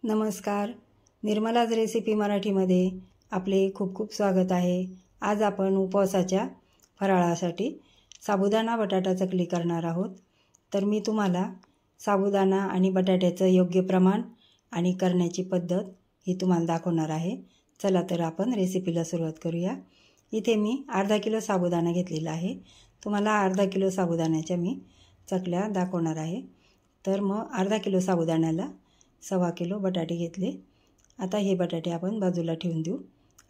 नमस्कार, निर्मलाज रेसिपी मराठीमध्ये आपले खूप खूप स्वागत आहे। आज आपण उपवासाच्या फराळासाठी साबुदाणा बटाटा चकली करणार आहोत। तर मी तुम्हाला साबुदाणा आणि बटाट्याचं योग्य प्रमाण आणि करण्याची पद्धत ही तुम्हाला दाखवणार आहे। चला तर आपण रेसिपीला सुरुवात करूया। इथे मी अर्धा किलो साबुदाणा घेतलेला आहे। तुम्हाला अर्धा किलो साबुदाण्याच्या मी चकल्या दाखवणार आहे। तर मग अर्धा किलो साबुदाण्याला 1.25 किलो बटाटे घेतले। आता हे बटाटे आपण बाजूला ठेवून देऊ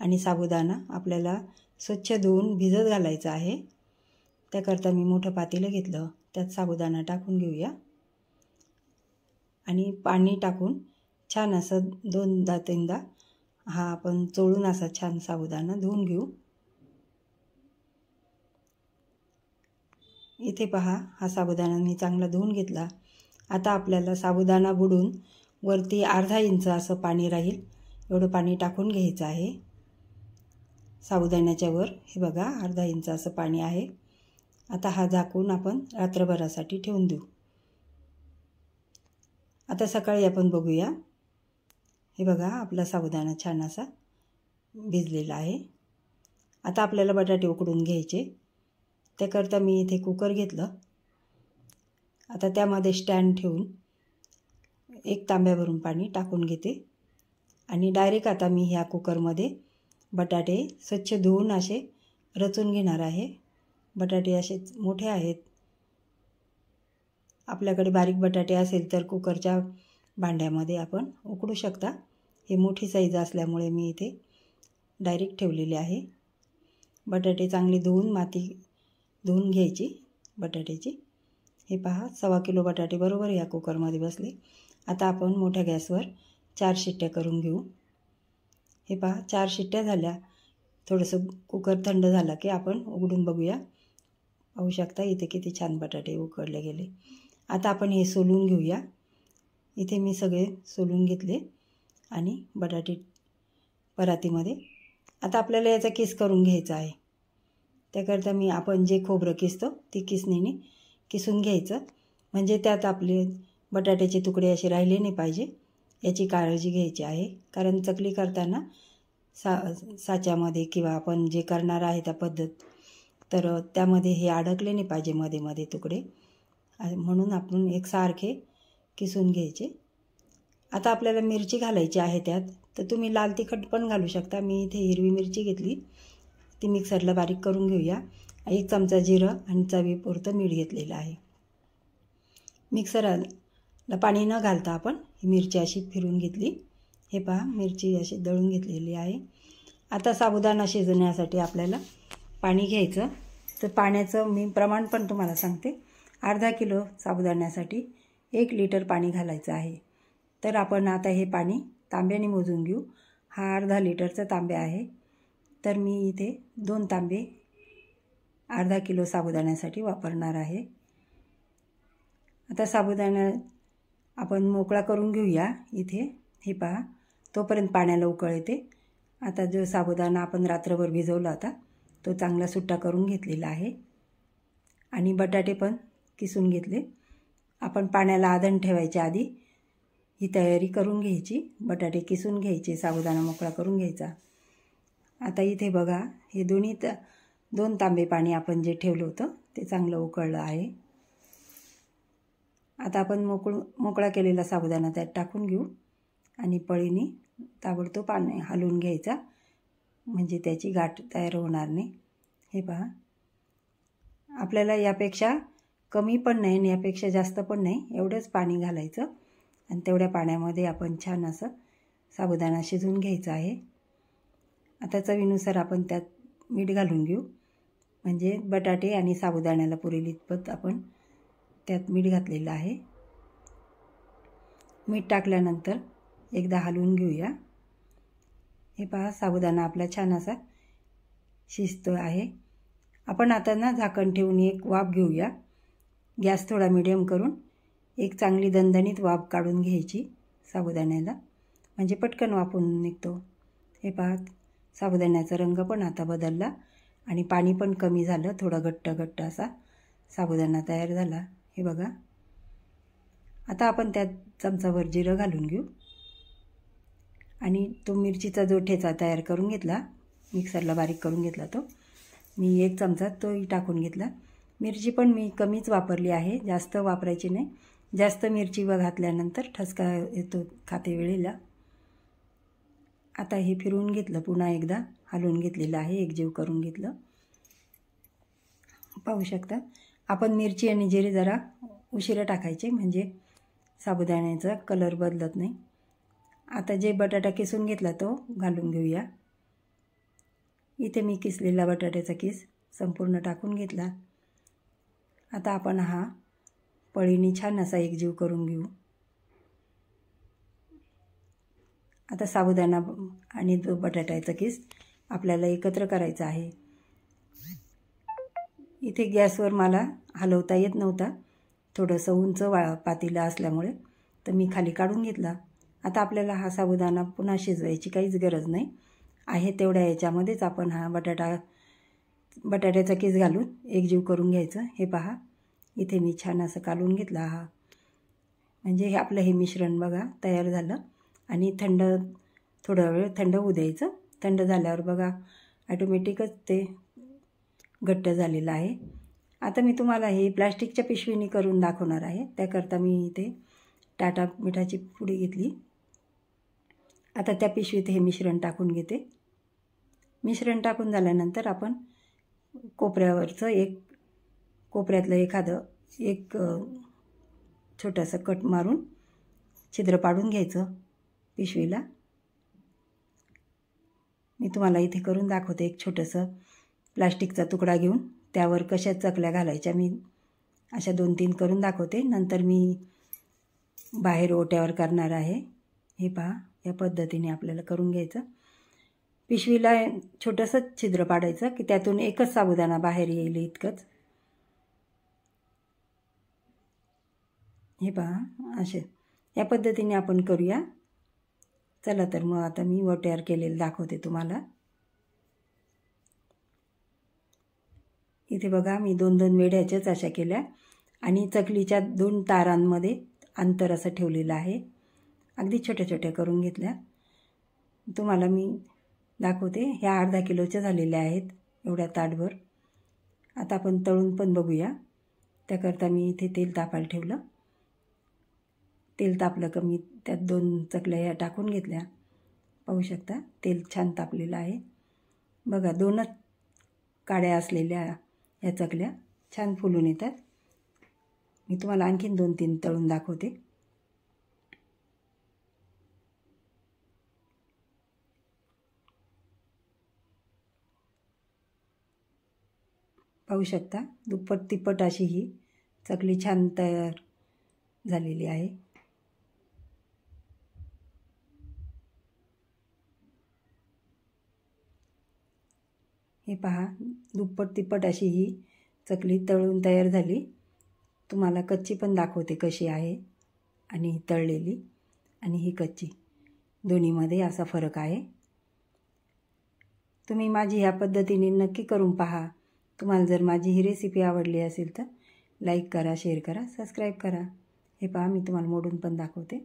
आणि साबुदाणा आपल्याला स्वच्छ धुवून भिजत घालायचा आहे। त्याकरता मी मोठं पातेलं घेतलं, त्यात साबुदाणा टाकून घेऊया आणि पाणी टाकून छान असं 2-3दा हा आपण चोळून असा छान साबुदाणा धुवून घेऊ। इथे पहा, हा साबुदाणा मी चांगला धुवून घेतला। आता आपल्याला साबुदाणा बुडून वरती अर्धा इंच असं पाणी राहील एवढं पाणी टाकून घ्यायचं आहे। साबुदाण्याच्या वर हे बघा अर्धा इंच असं पाणी आहे। आता हा झाकून आपण रात्रभरासाठी ठेवून देऊ। आता सकाळी आपण बघूया। हे बघा आपला साबुदाणा छान असा भिजलेला आहे। आता आपल्याला बटाटे उकडून घ्यायचे। त्याकरता मी इथे कुकर घेतलं। आता त्यामध्ये स्टँड ठेवून 1 तांब्या भरून पाणी टाकून घेते आणि डायरेक्ट आता मी ह्या कुकरमध्ये बटाटे स्वच्छ धुवून असे रचून घेणार आहे। बटाटे असे मोठे आहेत। आपल्याकडे बारीक बटाटे असेल तर कुकरच्या भांड्यामध्ये आपण उकडू शकता। हे मोठी साईज असल्यामुळे मी इथे डायरेक्ट ठेवलेले आहे। बटाटे चांगले धुवून माती धुवून घ्यायची बटाट्याची। हे पहा 1.25 किलो बटाटे बरोबर या कुकरमध्ये बसले। आता आपण मोठ्या गॅसवर 4 शिट्ट्या करून घेऊ। हे पहा 4 शिट्ट्या झाल्या। थोडंसं कुकर थंड झाला की आपण उघडून बघूया। पाहू शकता इथे किती छान बटाटे उकडले गेले। आता आपण हे सोलून घेऊया। इथे मी सगळे सोलून घेतले आणि बटाटे परातीमध्ये। आता आपल्याला याचा किस करून घ्यायचा आहे। त्याकरता मी आपण जे खोबरं किसतो ती किसणीने किसून घ्यायचं, म्हणजे त्यात आपले बटाट्याचे तुकडे असे राहिले नाही पाहिजे याची काळजी घ्यायची आहे। कारण चकली करताना साच्यामध्ये किंवा आपण जे करणार आहे त्या पद्धत तर त्यामध्ये हे अडकले नाही पाहिजे मध्ये मध्ये तुकडे, म्हणून आपण एकसारखे किसून घ्यायचे। आता आपल्याला मिरची घालायची आहे त्यात, तर तुम्ही लाल तिखट पण घालू शकता। मी इथे हिरवी मिरची घेतली, ती मिक्सरला बारीक करून घेऊया। 1 चमचा जिरं आणि चवीपुरतं मीठ घेतलेलं आहे। मिक्सरला पाणी न घालता आपण ही मिरची अशी फिरून घेतली। हे पहा मिरची अशी दळून घेतलेली आहे। आता साबुदाणा शिजण्यासाठी आपल्याला पाणी घ्यायचं। तर पाण्याचं मी प्रमाण पण तुम्हाला सांगते। अर्धा किलो साबुदाण्यासाठी 1 लिटर पाणी घालायचं आहे। तर आपण आता हे पाणी तांब्याने मोजून घेऊ। हा अर्धा लिटरचा तांब्या आहे। तर मी इथे 2 तांबे अर्धा किलो साबुदाण्यासाठी वापरणार आहे। आता साबुदाणा आपण मोकळा करून घेऊया। इथे हे पहा तोपर्यंत पाण्याला उकळ येते। आता जो साबुदाणा आपण रात्रभर भिजवला होता तो चांगला सुट्टा करून घेतलेला आहे आणि बटाटे पण किसून घेतले। आपण पाण्याला आधण ठेवायच्या आधी ही तयारी करून घ्यायची। बटाटे किसून घ्यायचे, साबुदाणा मोकळा करून घ्यायचा। आता इथे बघा हे 2 तांबे पाणी आपण जे ठेवलं होतं ते चांगलं उकळलं आहे। आता आपण मोकळा केलेला साबुदाणा त्यात टाकून घेऊ आणि पळीने ताबडतोब पाणी हलवून घ्यायचा, म्हणजे त्याची गाठ तयार होणार नाही। हे पहा आपल्याला यापेक्षा कमी पण नाही आणि यापेक्षा जास्त पण नाही, एवढंच पाणी घालायचं आणि तेवढ्या पाण्यामध्ये आपण छान असं साबुदाणा शिजवून घ्यायचा आहे। आता चवीनुसार आपण त्यात मीठ घालून घेऊ, म्हणजे बटाटे आणि साबुदाण्याला पुरेल इतपत आपण त्यात मीठ घातलेलं आहे। मीठ टाकल्यानंतर एकदा हलवून घेऊया। हे पहा साबुदाणा आपला छान असा शिजतो आहे। आपण आता ना झाकण ठेवून एक वाफ घेऊया। गॅस थोडा मीडियम करून एक चांगली दणदणीत वाफ काढून घ्यायची साबुदाण्याला, म्हणजे पटकन वाफून निघतो। हे पहा साबुदाण्याचा रंग पण आता बदलला आणि पाणी पण कमी झालं, थोडा घट्ट असा साबुदाणा तयार झाला। हे बघा आता आपण त्यात चमचाभर जिरं घालून घेऊ आणि तो मिरचीचा जो ठेचा तयार करून घेतला, मिक्सरला बारीक करून घेतला, तो मी 1 चमचा तोही टाकून घेतला. मिरची पण मी कमीच वापरली आहे, जास्त वापरायची नाही. जास्त मिरची घातल्यानंतर ठसका येतो खाते वेळेला. आता हे फिरवून घेतलं, पुन्हा एकदा हलवून घेतलेलं आहे, एकजीव करून घेतलं. पाहू शकता. आपण मिरची आणि जिरे जरा उशिरा टाकायचे, म्हणजे साबुदाण्याचा कलर बदलत नाही. आता जे बटाटा किसून घेतला तो घालून घेऊया. इथे मी किसलेला बटाट्याचा किस संपूर्ण टाकून घेतला. आता आपण हा पळीने छान असा एकजीव करून घेऊ. आता साबुदाणा आणि तो बटाट्याचा किस आपल्याला एकत्र करायचा आहे. इथे गॅसवर मला हलवता येत नव्हता, थोडंसं उंच पातेलं असल्यामुळे, तर मी खाली काढून घेतला. आता आपल्याला हा साबुदाणा पुन्हा शिजवायची काहीच गरज नाही आहे. तेवढ्या याच्यामध्येच आपण हा बटाट्याचा किस घालून एकजीव करून घ्यायचं. हे पहा, इथे मी छान असं कालवून घेतला हा. म्हणजे हे आपलं हे मिश्रण बघा तयार झालं. आणि थोडा वेळ थंड होऊ द्यायचं. थंड झाल्यावर बघा ॲटोमॅटिकच ते घट्ट झालेलं आहे. आता मी तुम्हाला हे प्लास्टिकच्या पिशवीने करून दाखवणार आहे. त्याकरता मी इथे टाटा मिठाची पुडी घेतली. आता त्या पिशवीत हे मिश्रण टाकून घेते. मिश्रण टाकून झाल्यानंतर आपण कोपऱ्यातलं एक छोटंसं कट मारून छिद्र पाडून घ्यायचं पिशवीला. मी तुम्हाला इथे करून दाखवते. एक छोटंसं प्लास्टिकचा तुकडा घेऊन त्यावर कशा चकल्या घालायच्या मी अशा 2-3 करून दाखवते. नंतर मी बाहेर ओट्यावर करणार आहे. हे पहा, या पद्धतीने आपल्याला करून घ्यायचं. पिशवीला छोटंसं छिद्र पाडायचं की त्यातून एकच साबुदाणा बाहेर येईल इतकंच. हे पहा, असे या पद्धतीने आपण करूया. चला तर मग आता मी ओट्यावर केलेलं दाखवते तुम्हाला. इथे बघा मी 2-2 वेड्याच्याच अशा केल्या आणि चकलीच्या 2 तारांमध्ये अंतर असं ठेवलेलं आहे. अगदी छोट्या छोट्या करून घेतल्या. तुम्हाला मी दाखवते. ह्या अर्धा किलोच्या झालेल्या आहेत, एवढ्या ताटभर. आता आपण तळून पण बघूया. त्याकरता मी इथे तेल तापायला ठेवलं. तेल तापलं का मी त्यात 2 चकल्या ह्या टाकून घेतल्या. पाहू शकता तेल छान तापलेलं आहे. बघा 2च काड्या असलेल्या ह्या चकल्या छान फुलून येतात. मी तुम्हाला आणखीन 2-3 तळून दाखवते. पाहू शकता दुप्पट तिप्पट अशी ही चकली छान तयार झालेली आहे. हे पहा, दुप्पट तिप्पट अशी ही चकली तळून तयार झाली. तुम्हाला कच्ची पण दाखवते कशी आहे आणि तळलेली आणि ही कच्ची, दोन्हीमध्ये असा फरक आहे. तुम्ही माझी ह्या पद्धतीने नक्की करून पहा. तुम्हाला जर माझी ही रेसिपी आवडली असेल तर लाईक करा, शेअर करा, सबस्क्राईब करा. हे पहा, मी तुम्हाला मोडून पण दाखवते.